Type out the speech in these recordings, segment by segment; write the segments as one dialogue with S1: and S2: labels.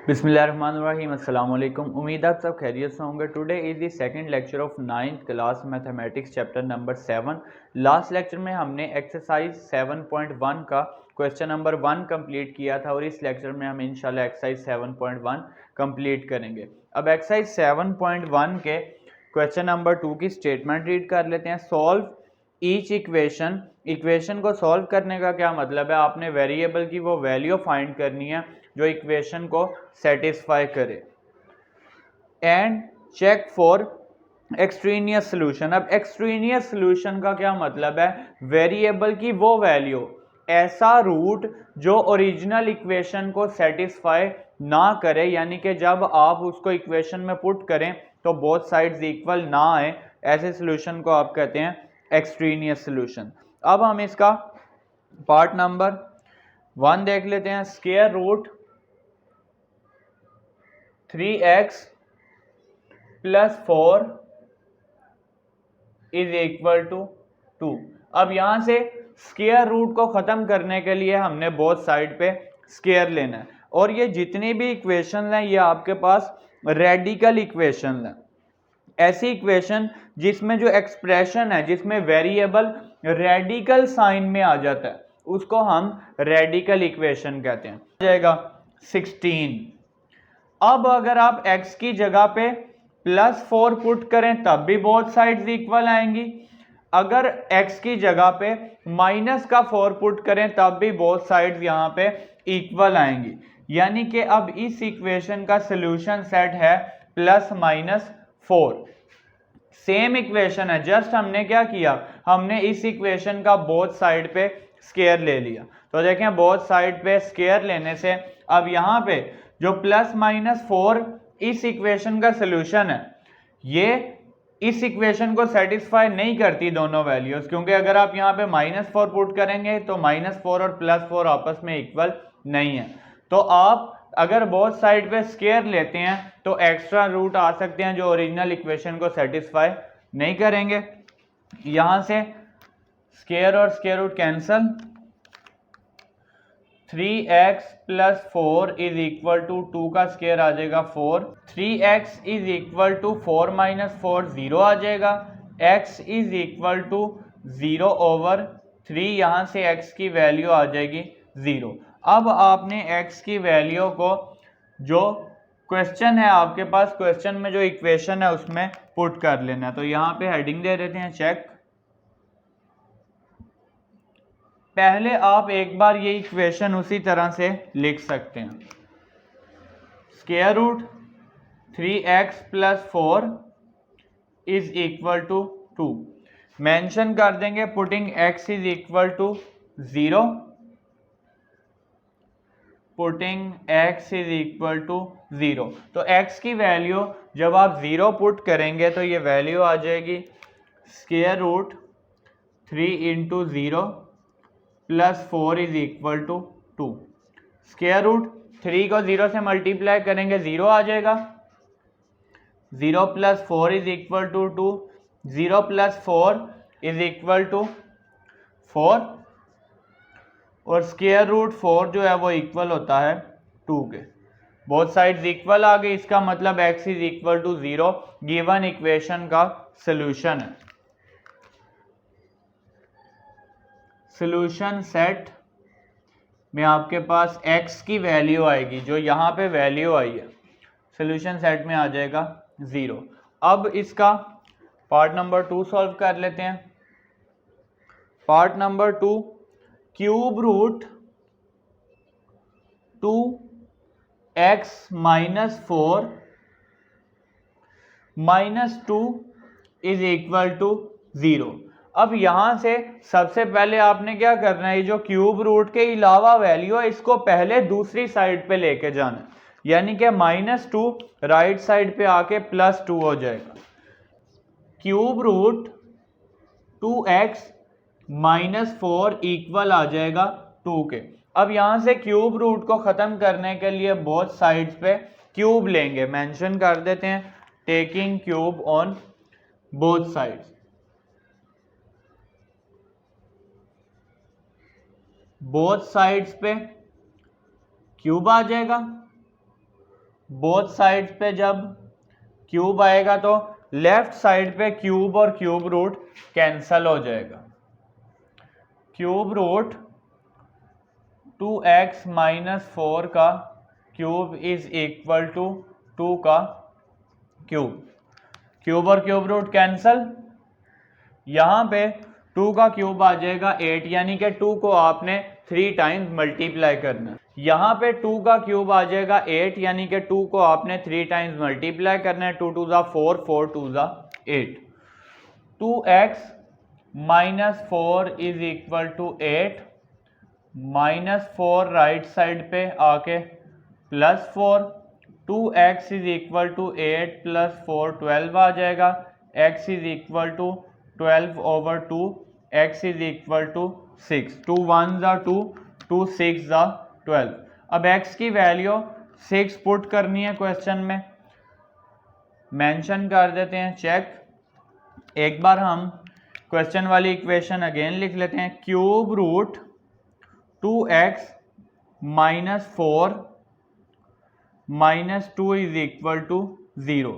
S1: बिस्मिल्लाहिर्रहमानिर्रहीम अस्सलाम वालेकुम। उम्मीद आप सब खैरियत से होंगे। Today is the second lecture of 9th class mathematics chapter number 7। Last lecture में हमने एक्सरसाइज 7.1 का क्वेश्चन नंबर 1 कंप्लीट किया था और इस लेक्चर में हम इंशाल्लाह एक्सरसाइज 7.1 कंप्लीट करेंगे। अब एक्सरसाइज 7.1 के क्वेश्चन नंबर 2 की स्टेटमेंट रीड कर लेते हैं। सॉल्व ईच इक्वेशन को सॉल्व करने का क्या मतलब है, आपने वेरिएबल की वो वैल्यू फाइंड करनी है जो इक्वेशन को सेटिस्फाई करे and check for extraneous solution. अब एक्सट्रीनियस सोल्यूशन का क्या मतलब है, वेरिएबल की वो वैल्यू, ऐसा रूट जो ओरिजिनल इक्वेशन को सेटिस्फाई ना करे, यानी कि जब आप उसको इक्वेशन में पुट करें तो बोथ साइड्स इक्वल ना आए, ऐसे सोल्यूशन को आप कहते हैं एक्सट्रीनियस सोल्यूशन। अब हम इसका पार्ट नंबर 1 देख लेते हैं। Square root 3x plus 4 is equal to 2। अब यहां से स्क्वायर रूट को खत्म करने के लिए हमने बोथ साइड पे स्क्वायर लेना है, और ये जितनी भी इक्वेशन हैं ये आपके पास रेडिकल इक्वेशन है। ऐसी इक्वेशन जिसमें जो एक्सप्रेशन है, जिसमें वेरिएबल रेडिकल साइन में आ जाता है, उसको हम रेडिकल इक्वेशन कहते हैं। जाएगा 16। अब अगर आप x की जगह पे +4 पुट करें तब भी बोथ साइड्स इक्वल आएंगी। अगर x की जगह पे -4 पुट करें तब भी बोथ साइड्स यहाँ पे इक्वल आएंगी। यानी कि अब इस इक्वेशन का सोल्यूशन सेट है +-4। सेम इक्वेशन है, जस्ट हमने क्या किया, हमने इस इक्वेशन का बोथ साइड पे स्क्वायर ले लिया। तो देखें बोथ साइड पे स्क्वायर लेने से अब यहाँ पे जो +-4 इस इक्वेशन का सोल्यूशन है, ये इस इक्वेशन को सेटिस्फाई नहीं करती दोनों वैल्यूज, क्योंकि अगर आप यहाँ पे -4 पुट करेंगे तो -4 और +4 आपस में इक्वल नहीं है। तो आप अगर बोथ साइड पे स्क्वायर लेते हैं तो एक्स्ट्रा रूट आ सकते हैं जो ओरिजिनल इक्वेशन को सेटिस्फाई नहीं करेंगे। यहां से स्क्वायर और square root cancel, 3x plus 4 is equal to 2 का स्क्वायर आ जाएगा 4। 3x इज इक्वल टू 4 - 4 0 आ जाएगा। x is equal to 0 over 3, यहां से x की वैल्यू आ जाएगी 0। अब आपने x की वैल्यू को जो क्वेश्चन है आपके पास, क्वेश्चन में जो इक्वेशन है उसमें पुट कर लेना है। तो यहां पे हेडिंग दे देते हैं चेक। पहले आप एक बार ये इक्वेशन उसी तरह से लिख सकते हैं, square root 3x plus 4 is equal to 2। Mention कर देंगे putting x is equal to 0, putting x is equal to 0। तो x की वैल्यू जब आप 0 पुट करेंगे तो ये वैल्यू आ जाएगी square root 3 into 0 plus 4 is equal to 2। Square root 3 को 0 से मल्टीप्लाई करेंगे 0 आ जाएगा। 0 plus 4 is equal to 2। 0 plus 4 is equal to 4, और स्क्वायर रूट 4 जो है वो इक्वल होता है 2 के। बोथ साइड्स इक्वल आ गई, इसका मतलब x is equal to 0 given equation का सोल्यूशन है। सोल्यूशन सेट में आपके पास x की वैल्यू आएगी, जो यहाँ पे वैल्यू आई है सोल्यूशन सेट में आ जाएगा 0। अब इसका पार्ट नंबर 2 सॉल्व कर लेते हैं। Part number 2, cube root 2x - 4 - 2 is equal to 0। अब यहां से सबसे पहले आपने क्या करना है, जो क्यूब रूट के अलावा वैल्यू है इसको पहले दूसरी साइड पे लेके जाना है, यानी कि -2 राइट साइड पे आके +2 हो जाएगा। क्यूब रूट 2x - 4 इक्वल आ जाएगा 2 के। अब यहां से क्यूब रूट को खत्म करने के लिए बोथ साइड्स पे क्यूब लेंगे, मेंशन कर देते हैं taking cube on both sides. Both sides पे क्यूब आ जाएगा। बोथ साइड्स पे जब क्यूब आएगा तो लेफ्ट साइड पे क्यूब और क्यूब रूट कैंसल हो जाएगा। क्यूब रूट 2x माइनस 4 का क्यूब इज इक्वल टू 2 का क्यूब। क्यूब और क्यूब रूट कैंसल, यहां पे 2 का क्यूब आ जाएगा 8, यानी कि 2 को आपने 3 टाइम्स मल्टीप्लाई करना है। यहाँ पे 2 का क्यूब आ जाएगा 8, यानी कि 2 को आपने 3 टाइम्स मल्टीप्लाई करना है। 2 टू ज़ा 4, 4 टू ज़ा 8। 2x minus 4 is equal to 8, minus 4 right side पे आके plus 4। 2x is equal to 8 plus 4 12 आ जाएगा। x is equal to 12 over 2, x is equal to 6। 2 1 ज़ा 2, 2 6 ज़ा 12। अब x की वैल्यू 6 पुट करनी है क्वेश्चन में, मेंशन कर देते हैं चेक। एक बार हम क्वेश्चन वाली इक्वेशन अगेन लिख लेते हैं। Cube root 2x minus 4 minus 2 is equal to 0।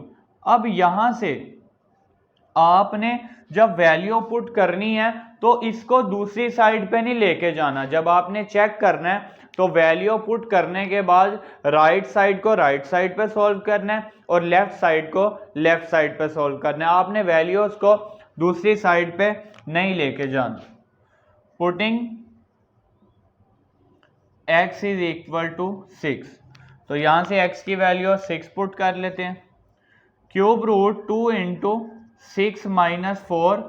S1: अब यहां से आपने जब वैल्यू पुट करनी है तो इसको दूसरी साइड पे नहीं लेके जाना। जब आपने चेक करना है तो वैल्यू पुट करने के बाद राइट साइड को राइट साइड पे सॉल्व करना है और लेफ्ट साइड को लेफ्ट साइड पे सॉल्व करना है। आपने वैल्यूज को दूसरी साइड पे नहीं लेके जाना। Putting x is equal to 6, तो यहां से x की वैल्यू 6 पुट कर लेते हैं। Cube root 2 into 6 minus 4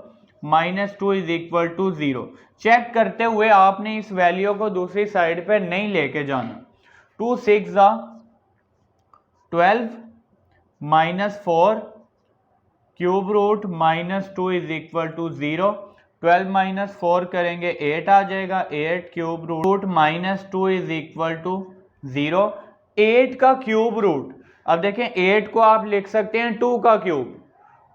S1: minus 2 is equal to 0। Check करते हुए आपने इस वैल्यू को दूसरी साइड पे नहीं लेके जाना। 2 6 ज़ा 12 minus 4 cube root minus 2 is equal to 0। 12 minus 4 करेंगे 8 आ जाएगा। 8 cube root minus 2 is equal to 0। 8 का क्यूब रूट, अब देखें 8 को आप लिख सकते हैं 2 का क्यूब।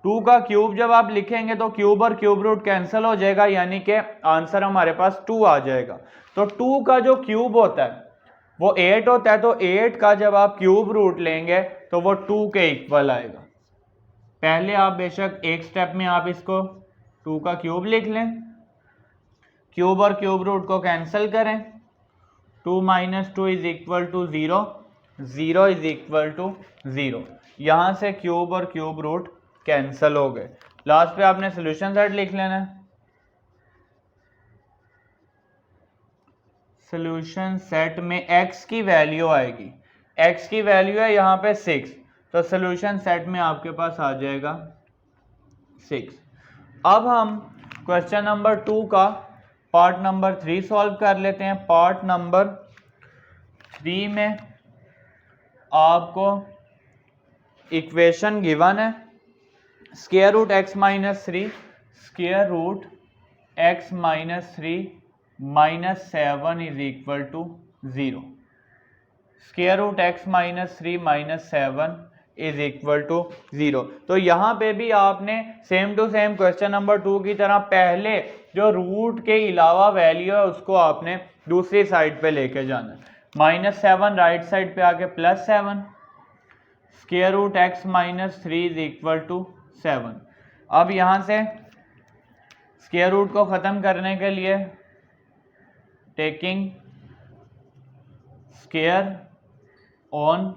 S1: 2 का क्यूब जब आप लिखेंगे तो क्यूब और क्यूब रूट कैंसिल हो जाएगा, यानी कि आंसर हमारे पास 2 आ जाएगा। तो 2 का जो क्यूब होता है वो 8 होता है, तो 8 का जब आप क्यूब रूट लेंगे तो वो 2 के इक्वल आएगा। पहले आप बेशक एक स्टेप में आप इसको 2 का क्यूब लिख लें, क्यूब और क्यूब रूट को कैंसिल करें। 2 minus 2 is equal to 0, 0 is equal to 0। यहां से क्यूब और क्यूब रूट कैंसिल हो गए। लास्ट पे आपने सोल्यूशन सेट लिख लेना है। सोल्यूशन सेट में x की वैल्यू आएगी, x की वैल्यू है यहाँ पे 6, तो सोल्यूशन सेट में आपके पास आ जाएगा 6। अब हम क्वेश्चन नंबर 2 का पार्ट नंबर 3 सॉल्व कर लेते हैं। पार्ट नंबर 3 में आपको इक्वेशन गिवन है, square root x minus 3, square root x minus 3 minus 7 is equal to 0। Square root x minus 3 minus 7 is equal to 0। तो यहाँ पे भी आपने same to same question number 2 की तरह पहले जो रूट के अलावा वैल्यू है उसको आपने दूसरी साइड पे लेके जाना है। माइनस 7 राइट साइड पे आके plus 7, square root x minus 3 is equal to 7। अब यहाँ से स्क्वायर रूट को ख़त्म करने के लिए taking square on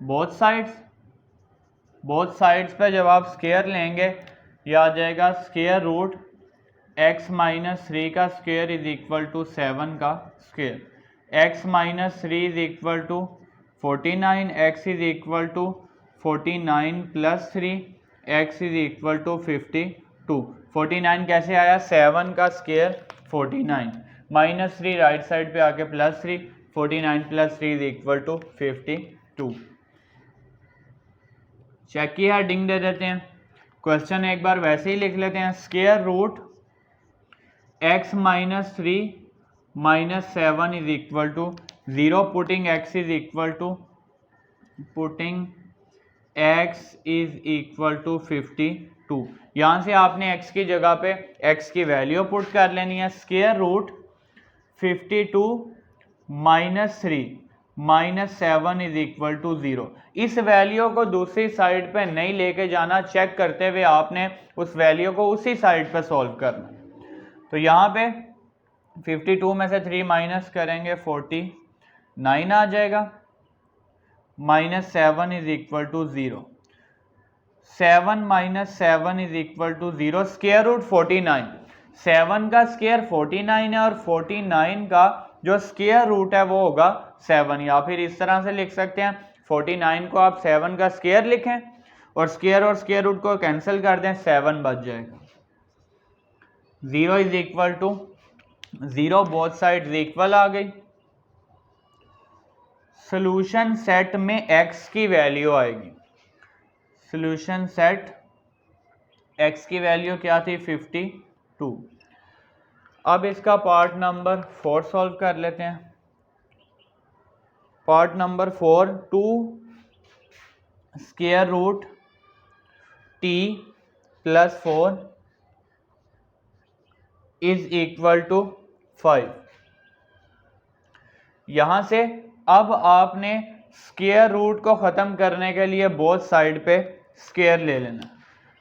S1: both sides पे जब आप स्क्वायर लेंगे यह आ जाएगा स्क्वायर रूट x माइनस 3 का स्क्वायर इज इक्वल टू 7 का square. x minus 3 is equal to 49, x is equal to 49 plus 3, x is equal to 52। 49 कैसे आया, 7 का स्क्वायर 49, माइनस 3 राइट साइड पे आके plus 3, 49 plus 3 is equal to 52। Check की heading दे देते हैं। क्वेश्चन एक बार वैसे ही लिख लेते हैं, square root x minus 3 minus 7 is equal to 0। Putting x is equal to 52। यहाँ से आपने x की जगह पे x की वैल्यू पुट कर लेनी है। Square root 52 minus 3 -7 is equal to 0। इस वैल्यू को दूसरी साइड पे नहीं लेके जाना, चेक करते हुए आपने उस वैल्यू को उसी साइड पे सॉल्व करना। तो यहाँ पे 52 में से 3 माइनस करेंगे 49 आ जाएगा, -7 is equal to 0। 7 - 7 is equal to 0। Square root 49, 7 का स्क्वायर 49 है और 49 का जो स्क्वायर रूट है वो होगा 7, या फिर इस तरह से लिख सकते हैं 49 को आप 7 का स्क्वायर लिखें और स्क्वायर रूट को कैंसिल कर दें, 7 बच जाएगा। 0 is equal to 0, both sides equal आ गई। सोल्यूशन सेट में x की वैल्यू आएगी। सोल्यूशन सेट x की वैल्यू क्या थी 52। अब इसका पार्ट नंबर 4 सॉल्व कर लेते हैं। Part number 4, 2 square root t plus 4 is equal to 5। यहां से अब आपने स्क्वायर रूट को ख़त्म करने के लिए बोथ साइड पे स्क्वायर ले लेना।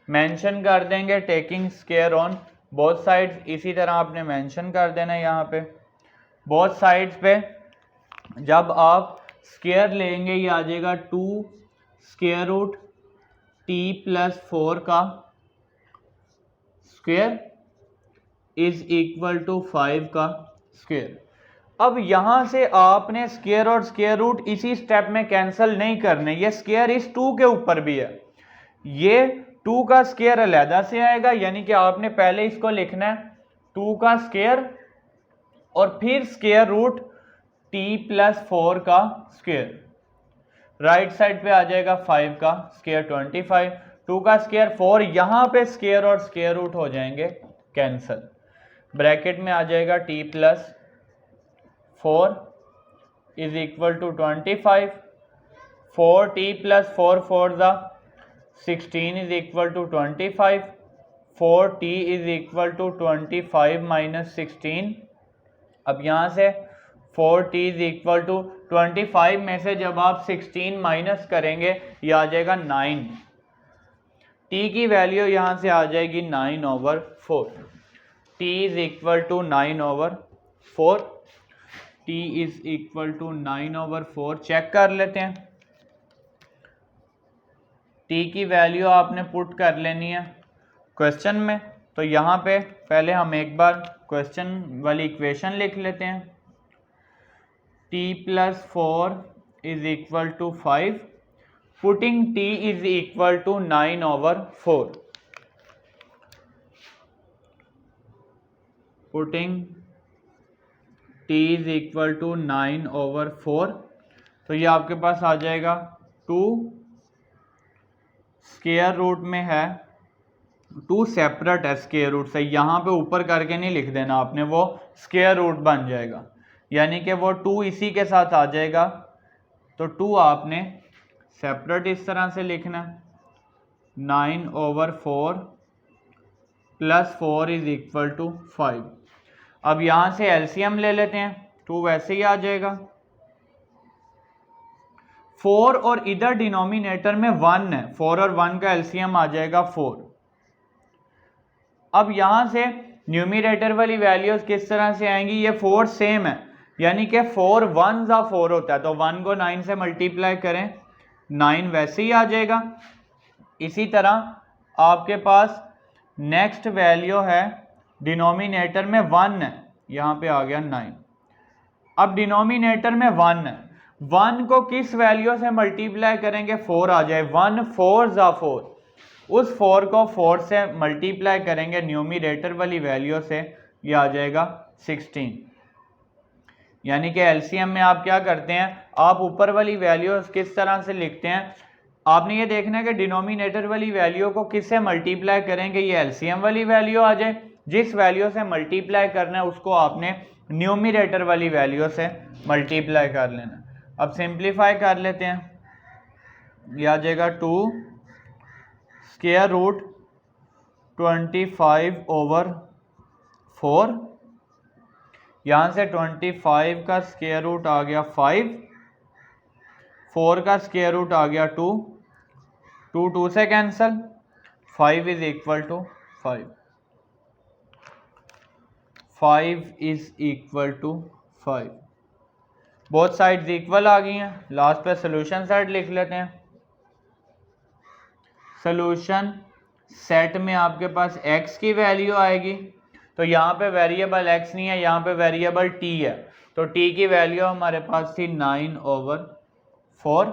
S1: मेंशन कर देंगे taking square on both sides, इसी तरह आपने मेंशन कर देना है यहाँ पे बोथ साइड्स पे। जब आप स्क्वायर लेंगे ये आ जाएगा 2 स्क्वायर रूट t प्लस 4 का स्क्वायर इज इक्वल टू 5 का स्क्वायर। अब यहां से आपने स्क्वायर और स्क्वायर रूट इसी स्टेप में कैंसिल नहीं करने, ये स्क्वायर इस 2 के ऊपर भी है, ये 2 का स्क्वायर अलहदा से आएगा, यानी कि आपने पहले इसको लिखना है 2 का स्क्वायर और फिर स्क्वायर रूट t प्लस 4 का स्क्वायर। राइट साइड पे आ जाएगा 5 का स्क्वायर 25, 2 का स्क्वायर 4, यहां पे स्क्वायर और स्क्वायर रूट हो जाएंगे कैंसिल। ब्रैकेट में आ जाएगा t plus 4 is equal to 25, 4t plus 4 4 ज़ा 16 is equal to 25, 4t is equal to 25 minus 16। अब यहाँ से 4t इज इक्वल टू 25 में से जब आप 16 माइनस करेंगे ये आ जाएगा 9, t की वैल्यू यहाँ से आ जाएगी 9/4। t is equal to 9/4, t is equal to 9/4। Check कर लेते हैं, t की वैल्यू आपने पुट कर लेनी है क्वेश्चन में। तो यहाँ पे पहले हम एक बार क्वेश्चन वाली इक्वेशन लिख लेते हैं, t plus 4 is equal to 5, putting t is equal to 9/4, putting t is equal to 9/4। तो ये आपके पास आ जाएगा 2 स्क्वायर रूट में है, 2 सेपरेट है स्क्वायर रूट से, यहाँ पे ऊपर करके नहीं लिख देना आपने, वो स्क्वायर रूट बन जाएगा, यानी कि वो 2 इसी के साथ आ जाएगा। तो 2 आपने सेपरेट इस तरह से लिखना, 9/4 प्लस 4 इज इक्वल टू 5। अब यहाँ से एलसीएम ले लेते हैं, 2 वैसे ही आ जाएगा, 4 और इधर डिनोमिनेटर में 1 है, 4 और 1 का एलसीएम आ जाएगा 4। अब यहां से न्यूमरेटर वाली वैल्यूज किस तरह से आएंगी, ये 4 सेम है, यानी कि 4 1 ज़ा 4 होता है, तो 1 को 9 से मल्टीप्लाई करें 9 वैसे ही आ जाएगा। इसी तरह आपके पास नेक्स्ट वैल्यू है, डिनोमिनेटर में 1 है, यहाँ पे आ गया 9। अब डिनोमिनेटर में 1 है, 1 को किस वैल्यू से मल्टीप्लाई करेंगे, 4 आ जाए, 1 4 ज़ा 4, उस 4 को 4 से मल्टीप्लाई करेंगे न्यूमरेटर वाली वैल्यू से, ये आ जाएगा 16। यानी कि एलसीएम में आप क्या करते हैं, आप ऊपर वाली वैल्यू किस तरह से लिखते हैं, आपने ये देखना है कि डिनोमिनेटर वाली वैल्यू को किससे मल्टीप्लाई करेंगे, ये एलसीएम वाली वैल्यू आ जाए, जिस वैल्यू से मल्टीप्लाई करना है उसको आपने न्यूमरेटर वाली वैल्यू से मल्टीप्लाई कर लेना। अब सिंप्लीफाई कर लेते हैं, यह आ जाएगा 2 स्क्वायर रूट 25/4, यहाँ से 25 का स्क्वायर रूट आ गया 5, 4 का स्क्वायर रूट आ गया 2, 2 से cancel, 5 is equal to 5, 5 is equal to 5। Both sides equal आ गई हैं। लास्ट पे सोल्यूशन सेट लिख लेते हैं। सोल्यूशन सेट में आपके पास x की वैल्यू आएगी, तो यहाँ पे वेरिएबल x नहीं है, यहाँ पे वेरिएबल t है, तो t की वैल्यू हमारे पास थी 9/4।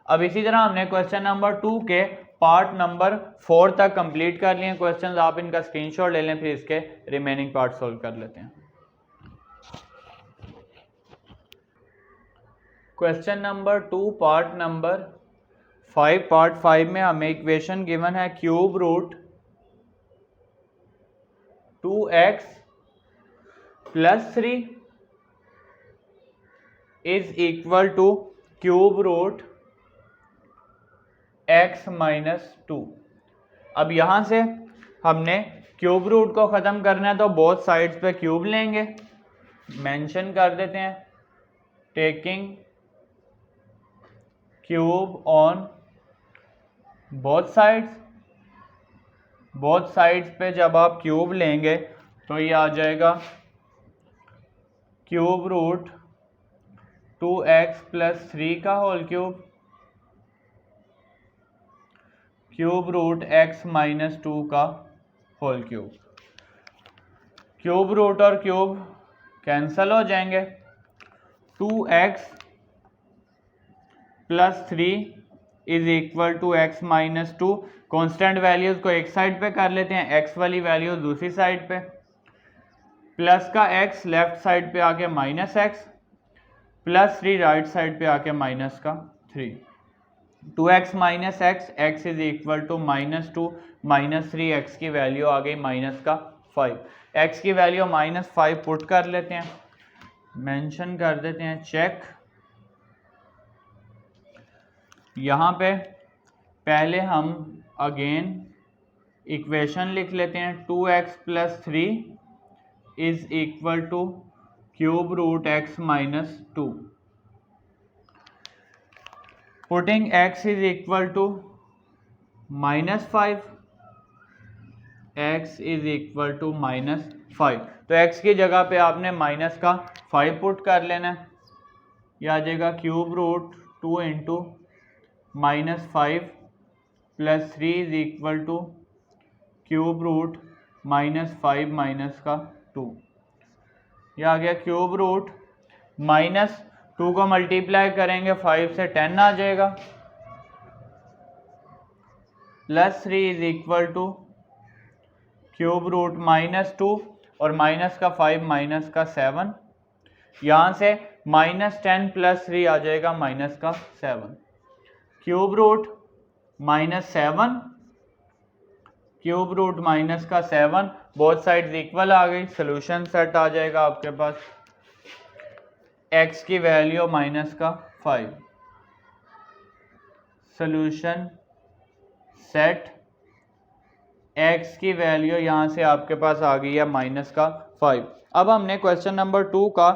S1: अब इसी तरह हमने क्वेश्चन नंबर 2 के पार्ट नंबर 4 तक कंप्लीट कर लिए क्वेश्चंस। आप इनका स्क्रीनशॉट ले लें, फिर इसके रिमेनिंग पार्ट सोल्व कर लेते हैं। Question number 2 part number 5, part 5 में हमें इक्वेशन गिवन है cube root 2x + 3 is equal to cube root x - 2। अब यहां से हमने क्यूब रूट को ख़त्म करना है, तो बोथ साइड्स पे क्यूब लेंगे। मेंशन कर देते हैं, taking cube on both sides. Both sides पे जब आप क्यूब लेंगे तो ये आ जाएगा क्यूब रूट 2x + 3 का whole cube, cube root x - 2 का होल क्यूब। क्यूब रूट और क्यूब कैंसल हो जाएंगे। 2x + 3 is equal to x - 2। Constant values को एक साइड पे कर लेते हैं, x वाली वैल्यूज दूसरी साइड पे, प्लस का x लेफ्ट साइड पे आके -x, +3 राइट साइड पे आके -3। 2x - x, x is equal to -2 -3, x की वैल्यू आ गई -5। x की वैल्यू -5 पुट कर लेते हैं, मेंशन कर देते हैं चेक। यहाँ पे पहले हम अगेन इक्वेशन लिख लेते हैं, 2x + 3 is equal to cube root x - 2। Putting x is equal to -5, x is equal to -5। तो x की जगह पे आपने -5 पुट कर लेना है। यह आ जाएगा cube root 2 × -5 + 3 is equal to cube root -5 - 2। यह आ गया क्यूब रूट -2 को मल्टीप्लाई करेंगे 5 से 10 आ जाएगा, +3 is equal to cube root -2 और -5 यहाँ से -10 + 3 आ जाएगा -7। Cube root -7, cube root -7, both sides equal आ गई। सोल्यूशन सेट आ जाएगा आपके पास, x की वैल्यू -5। सोल्यूशन सेट x की वैल्यू यहाँ से आपके पास आ गई है -5। अब हमने क्वेश्चन नंबर 2 का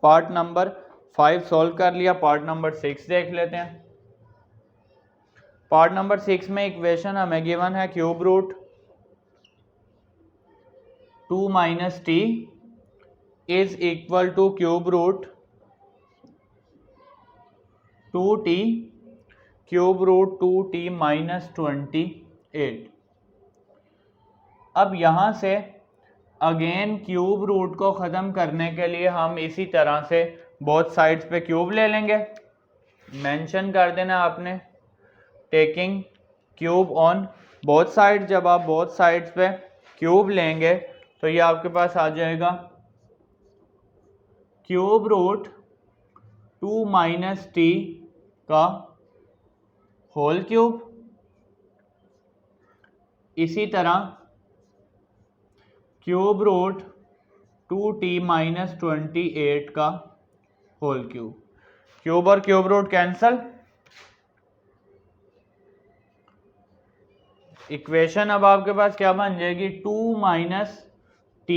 S1: पार्ट नंबर 5 सॉल्व कर लिया। पार्ट नंबर 6 देख लेते हैं। पार्ट नंबर 6 में इक्वेशन हमें गिवन है cube root 2 - t is equal to cube root 2t, cube root 2t - 28। अब यहाँ से अगेन क्यूब रूट को ख़त्म करने के लिए हम इसी तरह से बोथ साइड्स पे क्यूब ले लेंगे। मेंशन कर देना आपने, taking cube on both side. जब आप बोथ साइड्स पे क्यूब लेंगे तो ये आपके पास आ जाएगा क्यूब रूट 2 - t का होल क्यूब। इसी तरह क्यूब रूट 2t - 28 का होल क्यूब। क्यूब और क्यूब रूट कैंसल। इक्वेशन अब आपके पास क्या बन जाएगी, 2 - t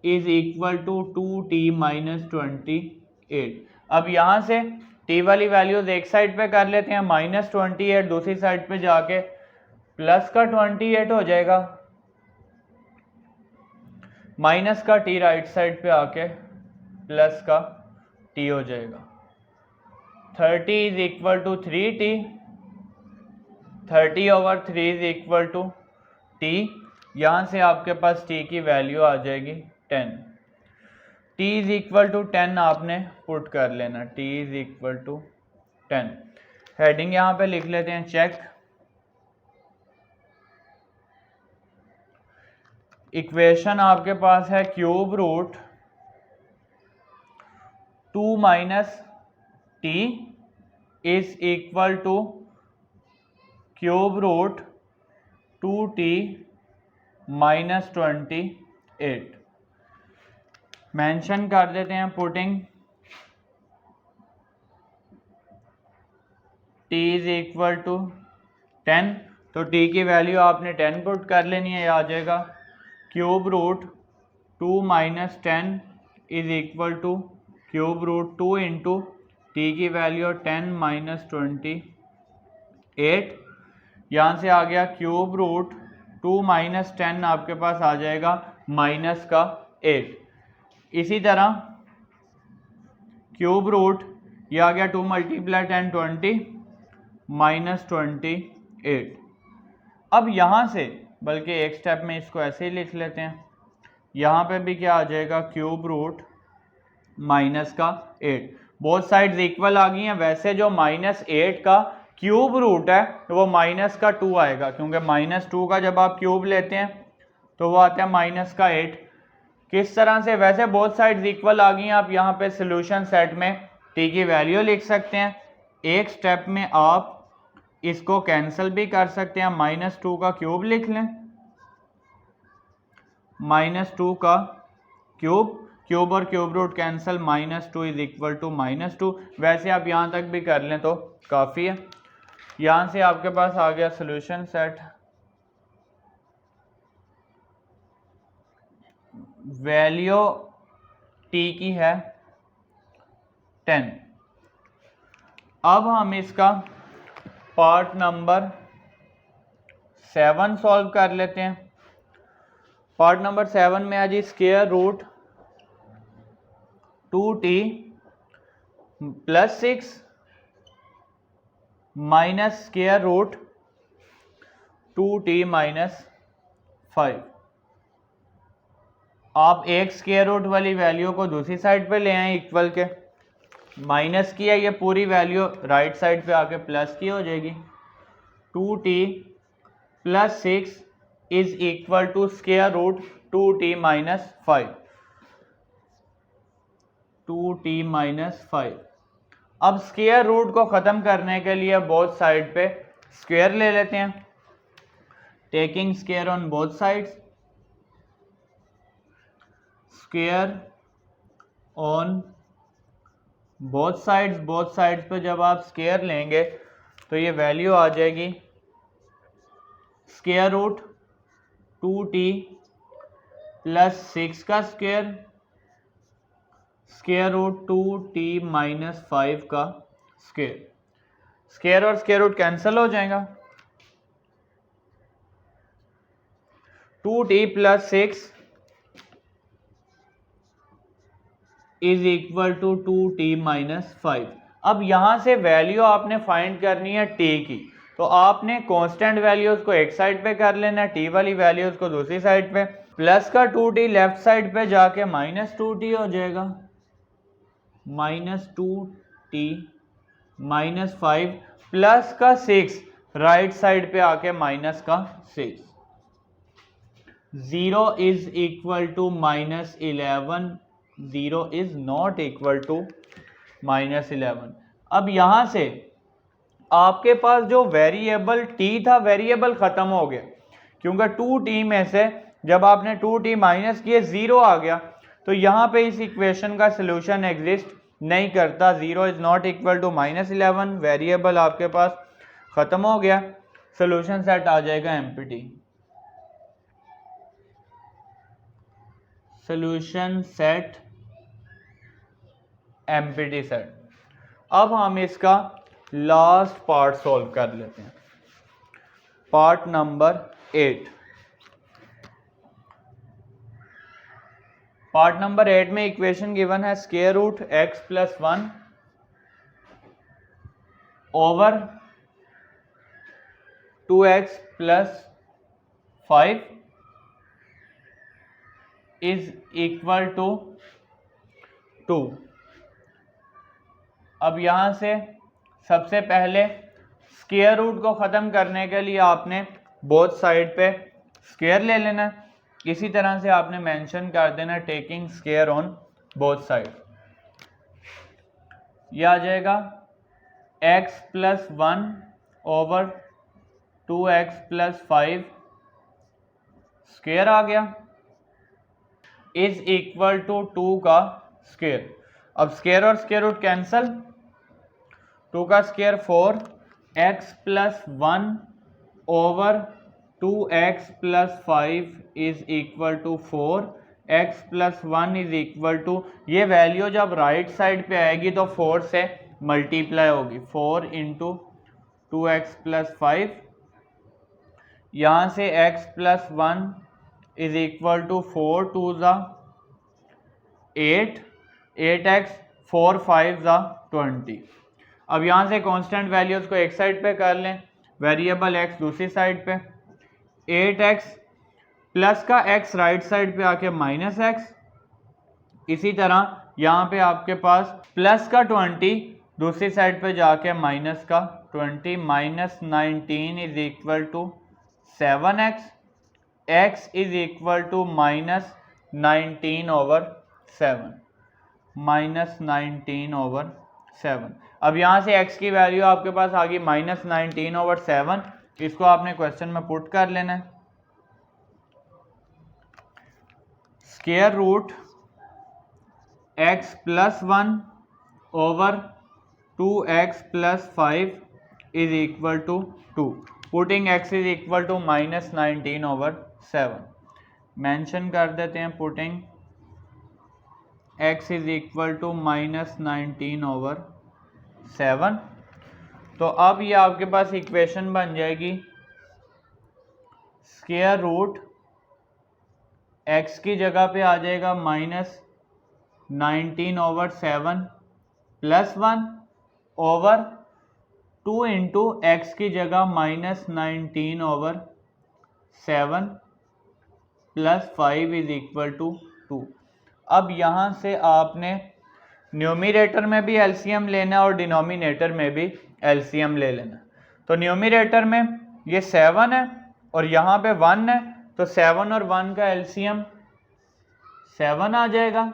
S1: is equal to 2t - 28। अब यहां से टी वाली वैल्यूज एक साइड पे कर लेते हैं, -28 दूसरी साइड पे जाके प्लस का 28 हो जाएगा, माइनस का टी राइट साइड पे आके प्लस का टी हो जाएगा। 30 is equal to 3t, 30/3 is equal to t, यहाँ से आपके पास t की वैल्यू आ जाएगी 10। t इज इक्वल टू 10 आपने पुट कर लेना, t is equal to 10। Heading यहाँ पे लिख लेते हैं चेक। इक्वेशन आपके पास है cube root 2 minus t is equal to cube root 2t minus 28। Mention कर देते हैं putting t is equal to 10, तो t की वैल्यू आपने 10 पुट कर लेनी है, आ जाएगा cube root 2 minus 10 is equal to cube root 2 into t की वैल्यू 10 माइनस 28, यहाँ से आ गया क्यूब रूट 2 माइनस 10 आपके पास आ जाएगा माइनस का 8। इसी तरह क्यूब रूट ये आ गया 2 मल्टीप्लाई 10 20 माइनस 28। अब यहाँ से बल्कि एक स्टेप में इसको ऐसे ही लिख लेते हैं, यहाँ पे भी क्या आ जाएगा क्यूब रूट माइनस का 8, बोथ साइड्स इक्वल आ गई हैं। वैसे जो -8 का क्यूब रूट है वो माइनस का 2 आएगा, क्योंकि -2 का जब आप क्यूब लेते हैं तो वो आता है माइनस का 8। किस तरह से, वैसे बोथ साइड्स इक्वल आ गई हैं, आप यहाँ पे सोल्यूशन सेट में t की वैल्यू लिख सकते हैं। एक स्टेप में आप इसको कैंसिल भी कर सकते हैं, -2 का क्यूब लिख लें, -2 का क्यूब, क्यूब और cube root cancel, -2 is equal to -2। वैसे आप यहाँ तक भी कर लें तो काफ़ी है। यहाँ से आपके पास आ गया सोल्यूशन सेट। वैल्यू t की है 10। अब हम इसका पार्ट नंबर 7 सॉल्व कर लेते हैं। पार्ट नंबर 7 में आ जी square root 2t plus 6 minus square root 2t minus 5। आप एक स्क्वायर रूट वाली वैल्यू को दूसरी साइड पे ले आए इक्वल के, माइनस की है ये पूरी वैल्यू राइट साइड पे आके प्लस की हो जाएगी। 2t plus 6 is equal to square root 2t minus 5, 2t minus 5। अब स्क्वायर रूट को ख़त्म करने के लिए बोथ साइड पे स्क्वायर ले लेते हैं, taking square on both sides, square on both sides. Both sides पे जब आप स्क्वायर लेंगे तो ये वैल्यू आ जाएगी स्क्वायर रूट 2t प्लस 6 का square, square root 2t minus 5 का स्क्वायर। स्क्वायर और स्क्वायर रूट कैंसिल हो जाएगा, 2t plus 6 is equal to 2t minus 5। अब यहां से वैल्यू आपने फाइंड करनी है t की, तो आपने कांस्टेंट वैल्यूज को एक साइड पे कर लेना है, t वाली वैल्यूज को दूसरी साइड पे। प्लस का 2t लेफ्ट साइड पे जाके -2t हो जाएगा, -2t माइनस 5 प्लस का 6 राइट साइड पे आके माइनस का 6। 0 is equal to -11, 0 is not equal to -11। अब यहां से आपके पास जो वेरिएबल t था वेरिएबल खत्म हो गया, क्योंकि 2t में से जब आपने 2t माइनस किए 0 आ गया, तो यहां पे इस इक्वेशन का सोल्यूशन एग्जिस्ट नहीं करता। 0 is not equal to -11, variable आपके पास खत्म हो गया, सोल्यूशन सेट आ जाएगा empty. Solution set empty set. अब हम इसका लास्ट पार्ट सॉल्व कर लेते हैं, पार्ट नंबर 8। पार्ट नंबर 8 में इक्वेशन गिवन है square root x plus 1 over 2x plus 5 is equal to 2। अब यहां से सबसे पहले स्क्वायर रूट को ख़त्म करने के लिए आपने बोथ साइड पे स्क्वायर ले लेना है। इसी तरह से आपने मेंशन कर देना taking square on both side. यह आ जाएगा x plus 1 over 2x plus 5 square आ गया इज इक्वल टू 2 का स्क्वायर। अब स्क्वायर और स्क्वायर रूट कैंसल, 2 का square 4, x plus 1 over 2x plus 5 is equal to 4, x plus 1 is equal to, ये वैल्यू जब राइट साइड पे आएगी तो 4 से मल्टीप्लाई होगी, 4 इंटू 2x प्लस 5, यहाँ से x plus 1 is equal to 4 2 ज़ा 8, 8x 4 5 ज़ा 20। अब यहाँ से कांस्टेंट वैल्यूज़ को एक साइड पे कर लें, वेरिएबल x दूसरी साइड पे, 8x प्लस का x राइट साइड पे आके माइनस x, इसी तरह यहाँ पे आपके पास प्लस का 20 दूसरी साइड पे जाके माइनस का 20, minus 19 is equal to 7x, x is equal to minus 19 over 7, minus 19 over 7। अब यहाँ से x की वैल्यू आपके पास आ गई माइनस 19 ओवर 7, इसको आपने क्वेश्चन में पुट कर लेना है। Square root x plus 1 over 2x plus 5 is equal to 2, putting x is equal to minus 19 over 7। Mention कर देते हैं putting x is equal to minus 19 over 7। तो अब ये आपके पास इक्वेशन बन जाएगी स्क्वायर रूट x की जगह पे आ जाएगा minus 19 over 7 plus 1 over 2 into x की जगह minus 19 over 7 plus 5 is equal to 2। अब यहाँ से आपने न्यूमरेटर में भी एलसीएम लेना है और डिनोमिनेटर में भी एलसीएम ले लेना। तो न्यूमरेटर में ये 7 है और यहाँ पे 1 है, तो 7 और 1 का एलसीएम 7 आ जाएगा।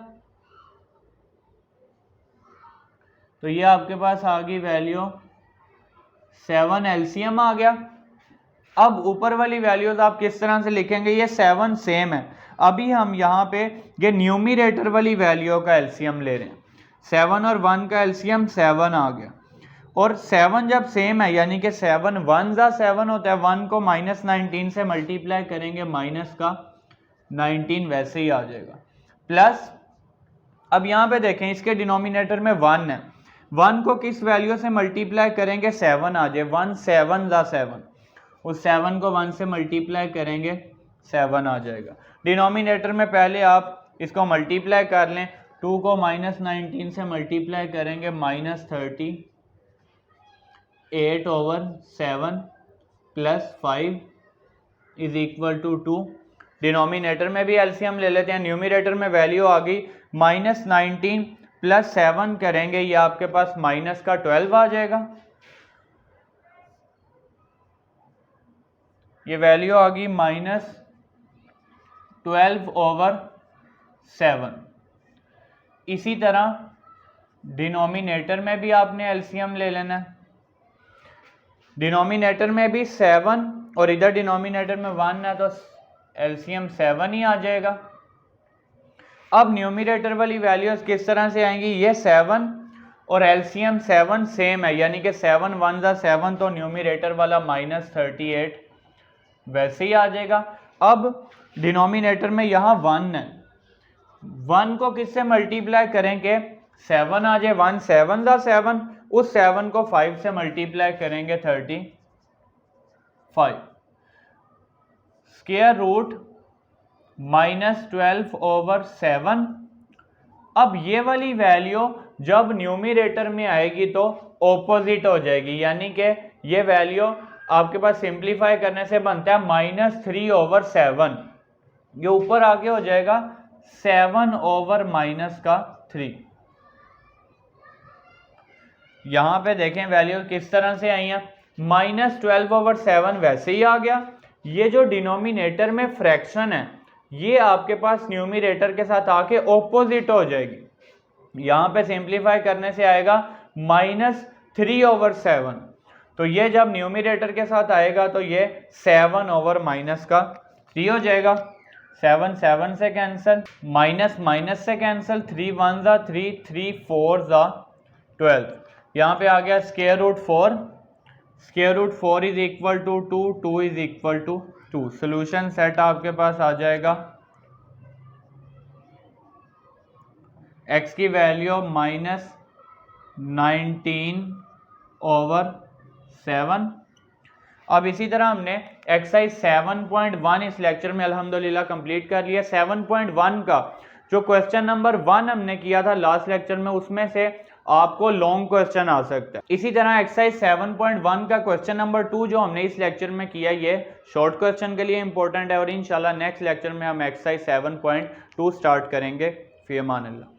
S1: तो ये आपके पास आ गई वैल्यू 7 एलसीएम आ गया। अब ऊपर वाली वैल्यूज आप किस तरह से लिखेंगे, ये 7 सेम है। अभी हम यहाँ पे ये न्यूमरेटर वाली वैल्यू का एलसीएम ले रहे हैं। 7 और 1 का एलसीएम 7 आ गया, और 7 जब सेम है यानी कि 7 1 जा 7 होता है, 1 को माइनस 19 से मल्टीप्लाई करेंगे, माइनस का 19 वैसे ही आ जाएगा, प्लस अब यहाँ पे देखें इसके डिनोमिनेटर में 1 है, 1 को किस वैल्यू से मल्टीप्लाई करेंगे, 7 आ जाए, 1 7 जा 7, उस 7 को 1 से मल्टीप्लाई करेंगे 7 आ जाएगा। डिनोमिनेटर में पहले आप इसको मल्टीप्लाई कर लें, 2 को माइनस 19 से मल्टीप्लाई करेंगे minus 38 over 7 plus 5 is equal to 2। Denominator में भी एलसीएम ले लेते हैं। न्यूमरेटर में वैल्यू आ गई माइनस 19 प्लस 7 करेंगे, ये आपके पास माइनस का 12 आ जाएगा। ये वैल्यू आ गई माइनस 12 ओवर 7। इसी तरह डिनोमिनेटर में भी आपने एलसीएम ले लेना है। डिनोमिनेटर में भी 7 और इधर डिनोमिनेटर में 1 है, तो एलसीएम 7 ही आ जाएगा। अब न्यूमरेटर वाली वैल्यूज किस तरह से आएंगी, ये 7 और एलसीएम 7 सेम है, यानी कि 7 1 जा 7, तो न्यूमरेटर वाला माइनस 38 वैसे ही आ जाएगा। अब डिनोमिनेटर में यहाँ 1 है, 1 को किससे मल्टीप्लाई करेंगे, 7 आ जाए, 1 7 जा 7, उस 7 को 5 से मल्टीप्लाई करेंगे 35। Square root -12/7। अब ये वाली वैल्यू जब न्यूमरेटर में आएगी तो ऑपोजिट हो जाएगी, यानी कि ये वैल्यू आपके पास सिंप्लीफाई करने से बनता है -3/7। ये ऊपर आगे हो जाएगा 7/-3। यहां पे देखें वैल्यू किस तरह से आई है, -12/7 वैसे ही आ गया। ये जो डिनोमिनेटर में फ्रैक्शन है ये आपके पास न्यूमरेटर के साथ आके ऑपोजिट हो जाएगी। यहां पे सिंप्लीफाई करने से आएगा -3/7। तो ये जब न्यूमरेटर के साथ आएगा तो ये 7/-3 हो जाएगा। 7 7 से कैंसिल, माइनस से कैंसिल, 3 1 जा 3, 3 4 जा 12। यहाँ पे आ गया square root 4। Square root 4 is equal to 2, 2 is equal to 2। Solution set आपके पास आ जाएगा x की वैल्यू -19/7। अब इसी तरह हमने एक्सरसाइज 7.1 इस लेक्चर में अल्हम्दुलिल्लाह कंप्लीट कर लिया। 7.1 का जो क्वेश्चन नंबर 1 हमने किया था लास्ट लेक्चर में, उसमें से आपको लॉन्ग क्वेश्चन आ सकता है। इसी तरह एक्सरसाइज 7.1 का क्वेश्चन नंबर 2 जो हमने इस लेक्चर में किया ये शॉर्ट क्वेश्चन के लिए इंपॉर्टेंट है और इंशाल्लाह नेक्स्ट लेक्चर में हम एक्सरसाइज 7.2 स्टार्ट करेंगे। फी अमान अल्लाह।